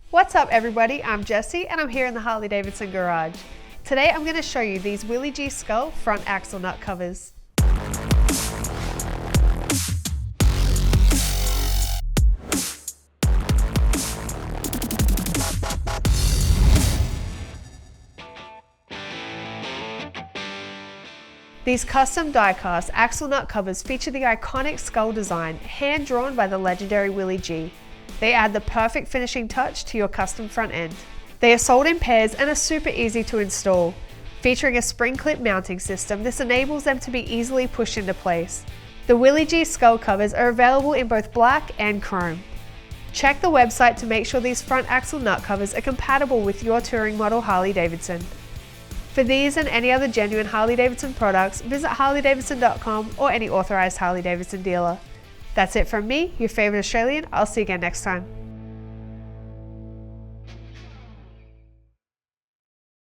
What's up everybody, I'm Jessie and I'm here in the Harley Davidson garage. Today I'm going to show you these Willie G Skull front axle nut covers. These custom die-cast axle nut covers feature the iconic skull design hand-drawn by the legendary Willie G. They add the perfect finishing touch to your custom front end. They are sold in pairs and are super easy to install. Featuring a spring clip mounting system, this enables them to be easily pushed into place. The Willie G skull covers are available in both black and chrome. Check the website to make sure these front axle nut covers are compatible with your touring model Harley Davidson. For these and any other genuine Harley Davidson products, visit harleydavidson.com or any authorized Harley Davidson dealer. That's it from me, your favorite Australian. I'll see you again next time.